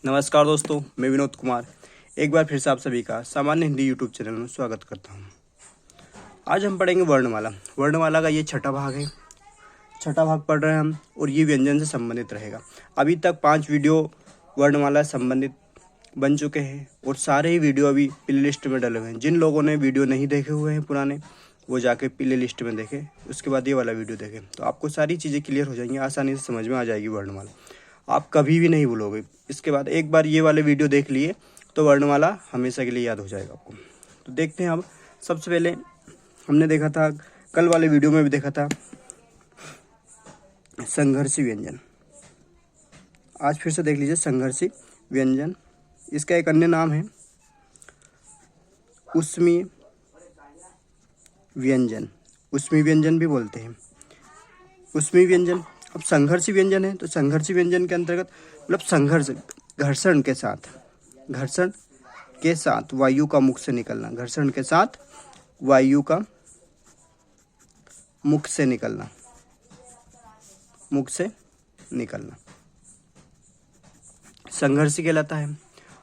नमस्कार दोस्तों, मैं विनोद कुमार एक बार फिर से आप सभी का सामान्य हिंदी यूट्यूब चैनल में स्वागत करता हूं। आज हम पढ़ेंगे वर्णमाला। वर्णमाला का ये छठा भाग है। छठा भाग पढ़ रहे हैं हम और ये व्यंजन से संबंधित रहेगा। अभी तक 5 वीडियो वर्णमाला से संबंधित बन चुके हैं और सारे ही वीडियो अभी प्ले लिस्ट में डले हुए हैं। जिन लोगों ने वीडियो नहीं देखे हुए हैं पुराने, वो जाके प्ले लिस्ट में देखें, उसके बाद ये वाला वीडियो देखें, तो आपको सारी चीज़ें क्लियर हो जाएंगी, आसानी से समझ में आ जाएगी वर्णमाला। आप कभी भी नहीं भूलोगे। इसके बाद एक बार ये वाले वीडियो देख लिए तो वर्णमाला हमेशा के लिए याद हो जाएगा आपको। तो देखते हैं। अब सबसे पहले हमने देखा था, कल वाले वीडियो में भी देखा था, संघर्षी व्यंजन। आज फिर से देख लीजिए संघर्षी व्यंजन। इसका एक अन्य नाम है ऊष्मीय व्यंजन। ऊष्मीय व्यंजन भी बोलते हैं। ऊष्मीय व्यंजन। अब संघर्षी व्यंजन है तो संघर्षी व्यंजन के अंतर्गत मतलब संघर्ष, घर्षण के साथ वायु का मुख से निकलना। घर्षण के साथ वायु का मुख से निकलना संघर्षी कहलाता है।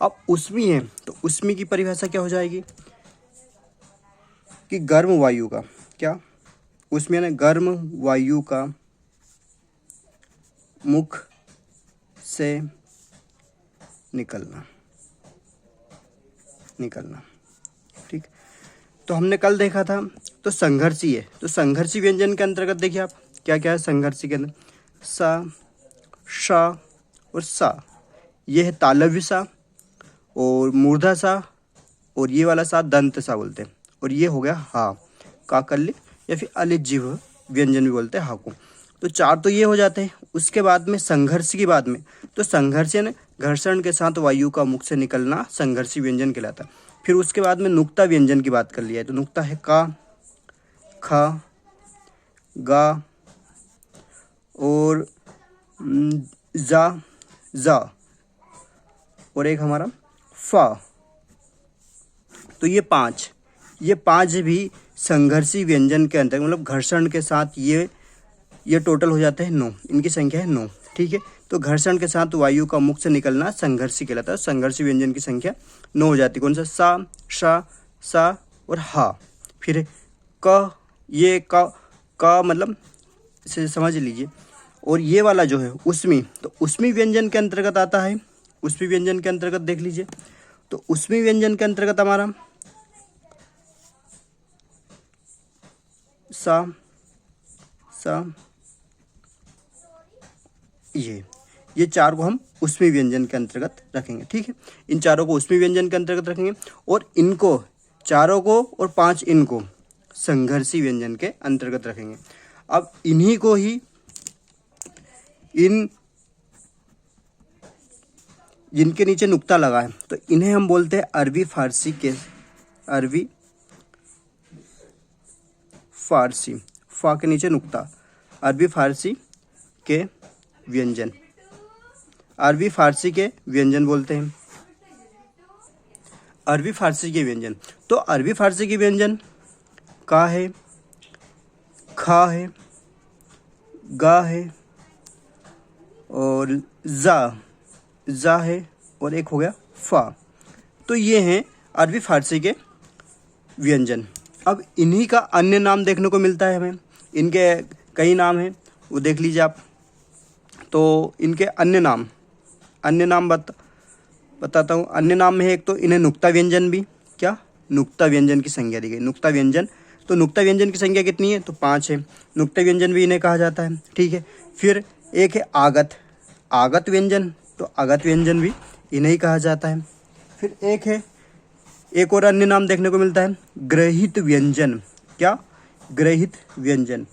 अब ऊष्मीय है तो ऊष्मीय की परिभाषा क्या हो जाएगी कि गर्म वायु का, क्या ऊष्मीय ने गर्म वायु का मुख से निकलना। ठीक। तो हमने कल देखा था तो संघर्षी है। तो संघर्षी व्यंजन के अंतर्गत देखिए आप क्या क्या है संघर्षी के अंदर। सा, शा और सा, ये है तालव्य सा और मूर्धा सा, और ये वाला सा दंत सा बोलते हैं, और ये हो गया हा, काकल्य या फिर अलिजीव व्यंजन भी बोलते हैं हा को। तो 4 तो ये हो जाते हैं। उसके बाद में संघर्ष की बाद में तो संघर्ष यानी घर्षण के साथ वायु का मुख से निकलना संघर्षी व्यंजन कहलाता है। फिर उसके बाद में नुक्ता व्यंजन की बात कर लिया है। तो नुक्ता है का, खा, गा और जा और एक हमारा फा। तो ये 5 भी संघर्षी व्यंजन के अंतर्गत मतलब घर्षण के साथ ये टोटल हो जाते हैं 9। इनकी संख्या है 9। ठीक है। तो घर्षण के साथ वायु का मुख से निकलना संघर्षी कहलाता है। संघर्षी व्यंजन की संख्या 9 हो जाती है। कौन सा? सा, शा, सा और हा। फिर क, ये का मतलब इसे समझ लीजिए। और ये वाला जो है ऊष्मी, तो ऊष्मी व्यंजन के अंतर्गत आता है। ऊष्मी व्यंजन के अंतर्गत देख लीजिए। तो ऊष्मी व्यंजन के अंतर्गत हमारा सा, ये 4 को हम ऊष्मी व्यंजन के अंतर्गत रखेंगे। ठीक है। इन 4 को ऊष्मी व्यंजन के अंतर्गत रखेंगे और इनको 4 को और 5 इनको संघर्षी व्यंजन के अंतर्गत रखेंगे। अब इन्हीं को ही जिनके नीचे नुक्ता लगा है तो इन्हें हम बोलते हैं अरबी फारसी। फा के नीचे नुक्ता, अरबी फारसी के व्यंजन बोलते हैं। अरबी फारसी के व्यंजन। तो अरबी फारसी के व्यंजन का है, खा है, गा है और जा है और एक हो गया फा। तो ये हैं अरबी फारसी के व्यंजन। अब इन्हीं का अन्य नाम देखने को मिलता है हमें। इनके कई नाम हैं, वो देख लीजिए आप। तो इनके अन्य नाम बताता हूँ। अन्य नाम में है एक तो इन्हें नुक्ता व्यंजन भी, क्या नुक्ता व्यंजन की संज्ञा दी गई। नुक्ता व्यंजन, तो नुक्ता व्यंजन की संख्या कितनी है? तो 5 है। नुक्ता व्यंजन भी इन्हें कहा जाता है। ठीक है। फिर एक है आगत व्यंजन, तो आगत व्यंजन भी इन्हें ही कहा जाता है। फिर एक और अन्य नाम देखने को मिलता है ग्रहित व्यंजन। क्या? ग्रहित व्यंजन।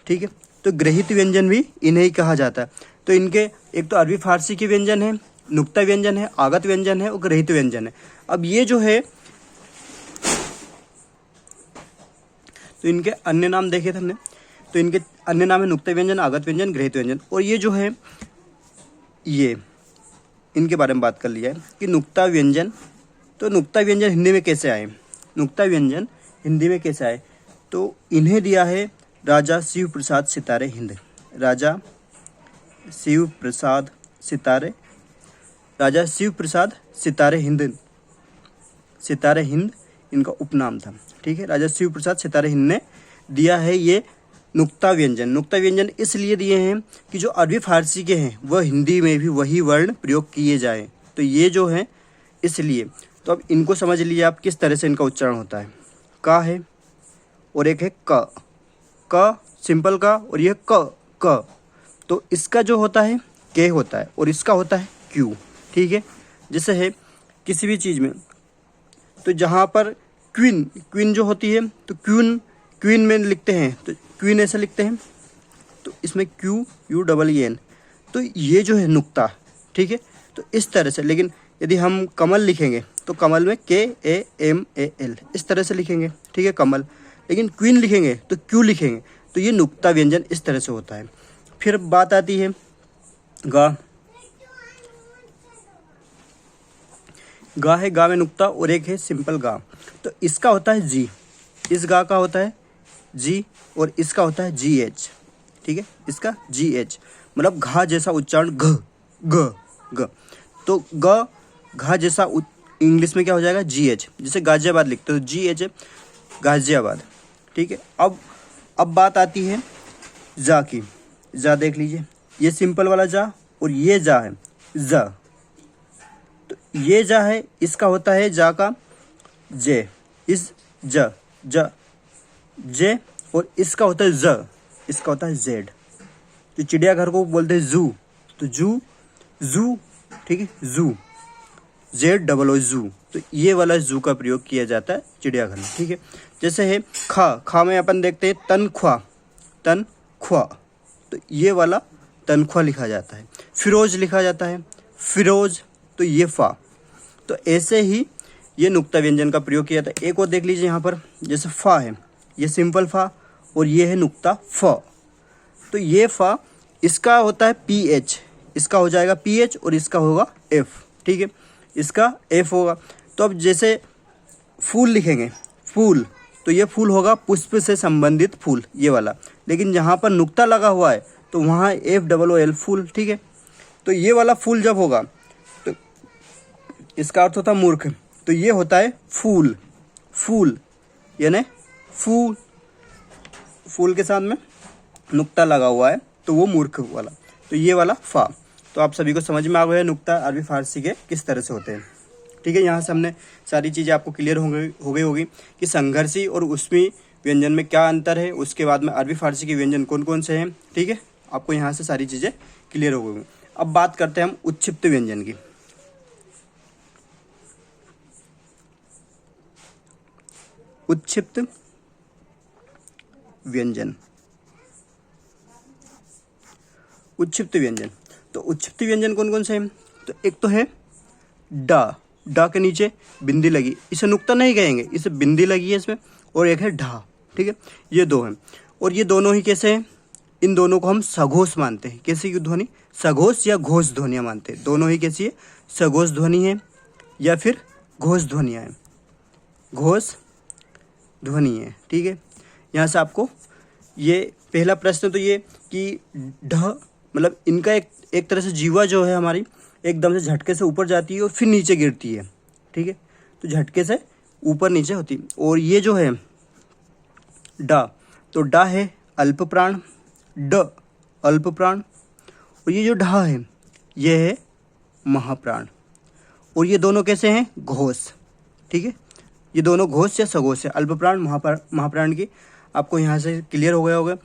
ठीक है। तो ग्रहित व्यंजन भी इन्हें ही कहा जाता है। तो इनके एक तो अरबी फारसी के व्यंजन है, नुक्ता व्यंजन है, आगत व्यंजन है और ग्रहित व्यंजन है। अब ये जो है तो इनके अन्य नाम देखे थे हमने। तो इनके अन्य नाम है नुक्ता व्यंजन, आगत व्यंजन, ग्रहित व्यंजन। और ये जो है ये इनके बारे में बात कर लिया है कि नुक्ता व्यंजन। तो नुक्ता व्यंजन हिंदी में कैसे आए? तो इन्हें दिया है राजा शिव प्रसाद सितारे हिंद। राजा शिव प्रसाद सितारे राजा शिव प्रसाद सितारे हिंद, सितारे हिंद इनका उपनाम था। ठीक है, राजा शिव प्रसाद सितारे हिंद ने दिया है ये नुक्ता व्यंजन। नुक्ता व्यंजन इसलिए दिए हैं कि जो अरबी फारसी के हैं वह हिंदी में भी वही वर्ण प्रयोग किए जाएं, तो ये जो है इसलिए। तो अब इनको समझ लीजिए आप किस तरह से इनका उच्चारण होता है। का है और एक है क सिंपल का, और यह क। तो इसका जो होता है के होता है और इसका होता है क्यू। ठीक है, जैसे है किसी भी चीज़ में, तो जहाँ पर क्वीन जो होती है तो क्वीन में लिखते हैं तो क्वीन ऐसे लिखते हैं, तो इसमें QUEEN, तो ये जो है नुक्ता। ठीक है, तो इस तरह से। लेकिन यदि हम कमल लिखेंगे तो कमल में KAMAL इस तरह से लिखेंगे। ठीक है, कमल। लेकिन क्वीन लिखेंगे तो क्यू लिखेंगे, तो ये नुक्ता व्यंजन इस तरह से होता है। फिर बात आती है गा। गा है, गा में नुक्ता, और एक है सिंपल गा। तो इसका होता है जी, इस गा का होता है जी, और इसका होता है GH। ठीक है, इसका GH मतलब घा जैसा उच्चारण, ग। तो घा जैसा इंग्लिश में क्या हो जाएगा GH, जैसे गाजियाबाद लिखते हो GH गाजियाबाद। ठीक है, अब बात आती है जा की। जा देख लीजिए, ये सिंपल वाला जा और ये जा है जा। तो ये जा है, इसका होता है जा का जे, इस जे, और इसका होता है ज, इसका होता है जेड। तो चिड़ियाघर को बोलते हैं जू, तो जू। ठीक है, जू, ZOO जू। तो ये वाला जू का प्रयोग किया जाता है चिड़ियाघर में। ठीक है, जैसे है खा में अपन देखते हैं तनख्वाह, तो ये वाला तनख्वाह लिखा जाता है। फिरोज लिखा जाता है फिरोज, तो ये फा। तो ऐसे ही ये नुक्ता व्यंजन का प्रयोग किया जाता है। एक और देख लीजिए यहाँ पर, जैसे फा है, ये सिंपल फा, और ये है नुक्ता फ। तो ये फा, इसका होता है PH, इसका हो जाएगा PH, और इसका होगा F। ठीक है, इसका F होगा। तो अब जैसे फूल लिखेंगे, फूल, तो ये फूल होगा पुष्प से संबंधित फूल, ये वाला। लेकिन जहाँ पर नुक्ता लगा हुआ है तो वहाँ FOOL फूल। ठीक है, तो ये वाला फूल जब होगा तो इसका अर्थ होता है मूर्ख, तो ये होता है फूल यानी फूल के साथ में नुक्ता लगा हुआ है तो वो मूर्ख वाला, तो ये वाला फा। तो आप सभी को समझ में आ गया नुक्ता अरबी फारसी के किस तरह से होते हैं। ठीक है, यहाँ से हमने सारी चीज़ें आपको क्लियर हो गई होगी कि संघर्षी और उसमी व्यंजन में क्या अंतर है, उसके बाद में अरबी फारसी के व्यंजन कौन कौन से हैं। ठीक है, आपको यहाँ से सारी चीज़ें क्लियर हो गई। अब बात करते हैं हम उच्छिप्त व्यंजन की। उच्छिप्त व्यंजन, उच्छिप्त व्यंजन। तो उच्छिप्त व्यंजन कौन कौन से हैं? तो एक तो है डा के नीचे बिंदी लगी, इसे नुक्ता नहीं कहेंगे, इसे बिंदी लगी है इसमें, और एक है ढा। ठीक है, ये दो हैं, और ये दोनों ही कैसे हैं? इन दोनों को हम सघोष मानते हैं। कैसी की ध्वनि? सघोष या घोष ध्वनियाँ मानते हैं। दोनों ही कैसी है? सघोष ध्वनि है या फिर घोष ध्वनियाँ हैं, घोष ध्वनि है। ठीक है, यहाँ से आपको ये पहला प्रश्न तो ये कि ढ मतलब इनका एक तरह से जीवा जो है हमारी एकदम से झटके से ऊपर जाती है और फिर नीचे गिरती है। ठीक है, तो झटके से ऊपर नीचे होती है। और ये जो है डा, तो डा है अल्प प्राण, ड अल्प प्राण, और ये जो ढा है ये है महाप्राण। और ये दोनों कैसे हैं? घोष। ठीक है, ये दोनों घोष या सघोष है, अल्प प्राण महाप्राण की। आपको यहाँ से क्लियर हो गया होगा।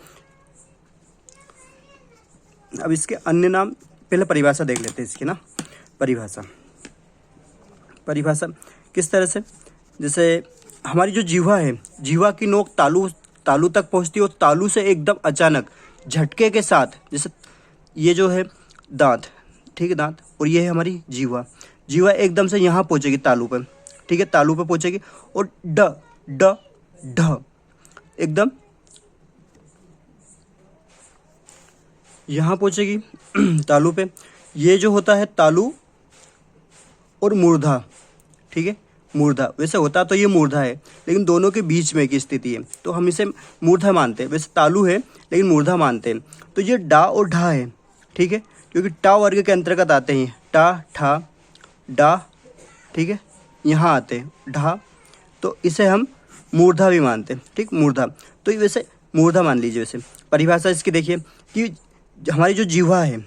अब इसके अन्य नाम, पहले परिभाषा देख लेते हैं इसकी ना। परिभाषा किस तरह से? जैसे हमारी जो जीवा है, जीवा की नोक तालू तक पहुँचती है, और तालू से एकदम अचानक झटके के साथ, जैसे ये जो है दांत, ठीक है दांत, और ये है हमारी जीवा एकदम से यहाँ पहुँचेगी तालू पर। ठीक है, तालू पे पहुँचेगी, और ढ एकदम यहाँ पहुँचेगी तालू पे। ये जो होता है तालू और मूर्धा। ठीक है, मूर्धा वैसे होता तो ये मूर्धा है, लेकिन दोनों के बीच में की स्थिति है, तो हम इसे मूर्धा मानते हैं। वैसे तालू है लेकिन मूर्धा मानते हैं। तो ये डा और ढा है। ठीक है, क्योंकि टा वर्ग के अंतर्गत आते हैं, टा ठा डा, ठीक है, यहाँ आते हैं ढा, तो इसे हम मूर्धा भी मानते हैं, ठीक, मूर्धा। तो ये वैसे मूर्धा मान लीजिए। वैसे परिभाषा इसकी देखिए कि हमारी जो जीवा है,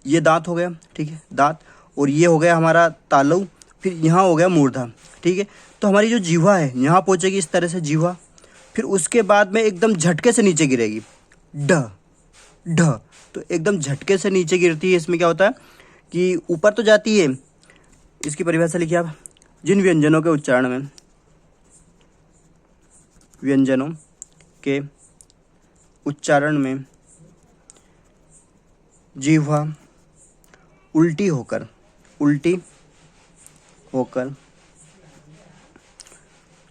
ये दांत हो गया, ठीक है, दांत, और ये हो गया हमारा तालु, फिर यहाँ हो गया मूर्धा, ठीक है। तो हमारी जो जीवा है यहाँ पहुँचेगी इस तरह से जीवा, फिर उसके बाद में एकदम झटके से नीचे गिरेगी, ढ ढ, तो एकदम झटके से नीचे गिरती है। इसमें क्या होता है कि ऊपर तो जाती है। इसकी परिभाषा लिखिए आप, जिन व्यंजनों के उच्चारण में, व्यंजनों के उच्चारण में जीवा उल्टी होकर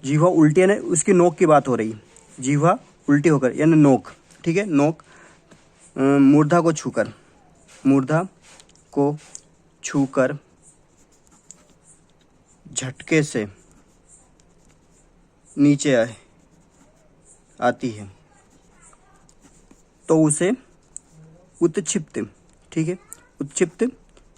जीवा उल्टी, यानी उसकी नोक की बात हो रही है, जीवा उल्टी होकर यानी नोक, ठीक है, नोक मूर्धा को छूकर झटके से नीचे आती है, तो उसे उत्क्षिप्त, ठीक है, उत्क्षिप्त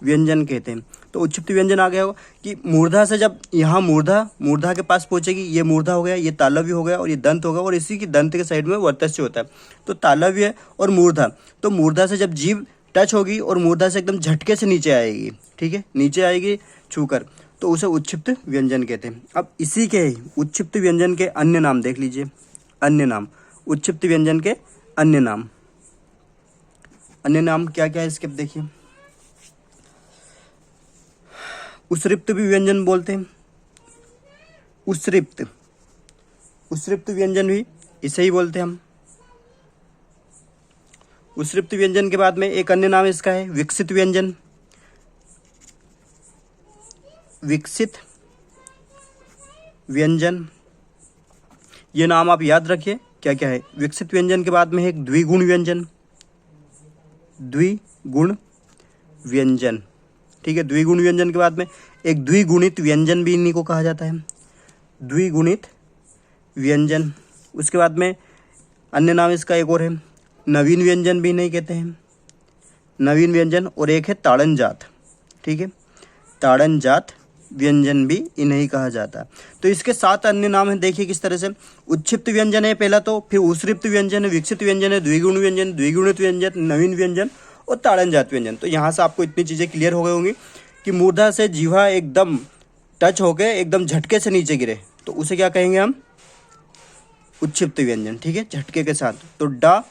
व्यंजन कहते हैं। तो उत्क्षिप्त व्यंजन आ गया होगा कि मूर्धा से जब यहाँ मूर्धा के पास पहुंचेगी, ये मूर्धा हो गया, ये तालव्य हो गया और ये दंत हो गया, और इसी की दंत के साइड में वर्तस्य होता है। तो तालव्य और मूर्धा, तो मूर्धा से जब जीभ टच होगी और मूर्धा से एकदम झटके से नीचे आएगी, ठीक है, नीचे आएगी छूकर, तो उसे उत्क्षिप्त व्यंजन कहते हैं। अब इसी के उत्क्षिप्त व्यंजन के अन्य नाम देख लीजिए, अन्य नाम, उत्क्षिप्त व्यंजन के अन्य नाम क्या क्या है इसके, देखिए, उत्सृप्त भी व्यंजन बोलते हैं, उत्सृप्त व्यंजन भी इसे ही बोलते हैं हम। उत्सृप्त व्यंजन के बाद में एक अन्य नाम इसका है विकसित व्यंजन, विकसित व्यंजन, ये नाम आप याद रखिए क्या क्या है। विकसित व्यंजन के बाद में एक द्विगुण व्यंजन, ठीक है, द्विगुण व्यंजन के बाद में एक द्विगुणित व्यंजन भी इन्हीं को कहा जाता है, द्विगुणित व्यंजन। उसके बाद में अन्य नाम इसका एक और है नवीन व्यंजन भी नहीं कहते हैं, नवीन व्यंजन, और एक है ताड़नजात, ठीक है, ताड़नजात व्यंजन भी इन्हें कहा जाता है। तो इसके 7 अन्य नाम हैं, देखिए किस तरह से। उत्क्षिप्त व्यंजन है पहला, तो फिर उत्सृप्त व्यंजन है, विकसित व्यंजन है, द्विगुण व्यंजन, द्विगुणित व्यंजन, नवीन व्यंजन और ताड़नजात व्यंजन। तो यहाँ से आपको इतनी चीज़ें क्लियर हो गई होंगी कि मूर्धा से जीवा एकदम टच होकर एकदम झटके से नीचे गिरे, तो उसे क्या कहेंगे हम, उत्क्षिप्त व्यंजन, ठीक है, झटके के साथ। तो डा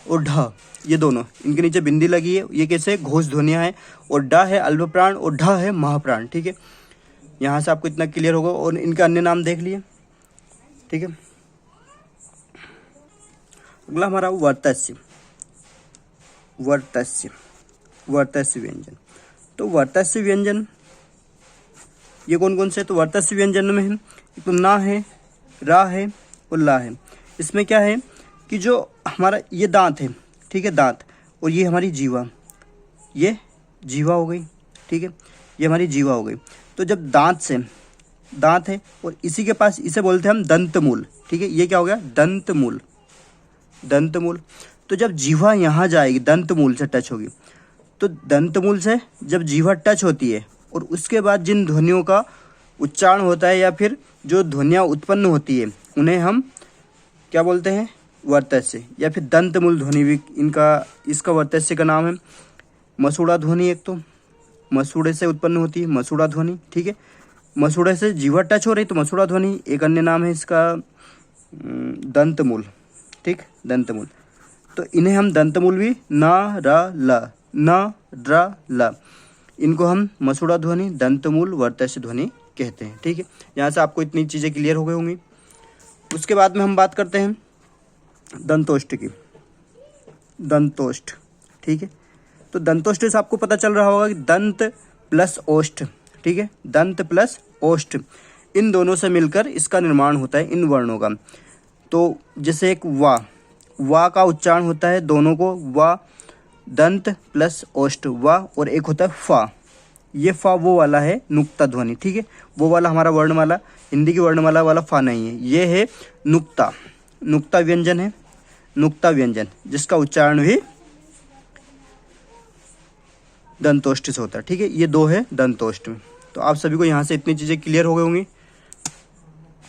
और ढ, ये दोनों, इनके नीचे बिंदी लगी है, ये कैसे घोष ध्वनियाँ हैं, और डा है अल्प प्राण और ढ है महाप्राण, ठीक है। यहाँ से आपको इतना क्लियर होगा, और इनका अन्य नाम देख लिए, ठीक है। अगला हमारा वर्तस्य व्यंजन। तो वर्तस्य व्यंजन ये कौन कौन से, तो वर्तस्य व्यंजन में है तो ना है, रा है और ला है। इसमें क्या है कि जो हमारा ये दांत है, ठीक है, दांत, और ये हमारी जीवा, ये जीवा हो गई, ठीक है, ये हमारी जीवा हो गई। तो जब दांत है और इसी के पास, इसे बोलते हैं हम दंतमूल, ठीक है, ये क्या हो गया, दंतमूल। तो जब जीवा यहाँ जाएगी, दंतमूल से टच होगी, तो दंतमूल से जब जीवा टच होती है और उसके बाद जिन ध्वनियों का उच्चारण होता है या फिर जो ध्वनियाँ उत्पन्न होती है, उन्हें हम क्या बोलते हैं, वर्तस्य या फिर दंतमूल ध्वनि भी इसका वर्तस्य का नाम है। मसूड़ा ध्वनि, एक तो मसूड़े से उत्पन्न होती है मसूड़ा ध्वनि, ठीक है, मसूड़े से जीवा टच हो रही तो मसूड़ा ध्वनि। एक अन्य नाम है इसका दंतमूल, ठीक, दंतमूल। तो इन्हें हम दंतमूल भी न र ल, इनको हम मसूड़ा ध्वनि, दंतमूल, वर्तस्य ध्वनि कहते हैं, ठीक है। यहाँ से आपको इतनी चीज़ें क्लियर हो गई होंगी। उसके बाद में हम बात करते हैं दंतोष्ठ की, दंतोष्ठ, ठीक है। तो दंतोष्ठ से आपको पता चल रहा होगा कि दंत प्लस ओष्ठ, ठीक है, दंत प्लस ओष्ठ, इन दोनों से मिलकर इसका निर्माण होता है, इन वर्णों का। तो जैसे एक वा का उच्चारण होता है दोनों को, वा, दंत प्लस ओष्ठ वा, और एक होता है फा। ये फा वो वाला है नुक्ता ध्वनि, ठीक है, वो वाला हमारा वर्णमाला, हिंदी की वर्णमाला वाला फा नहीं है, ये है नुक्ता व्यंजन है, नुक्ता व्यंजन, जिसका उच्चारण भी दंतोष्ट से होता है। ठीक है, ये 2 है दंतोष्ट में। तो आप सभी को यहाँ से इतनी चीज़ें क्लियर हो गई होंगी।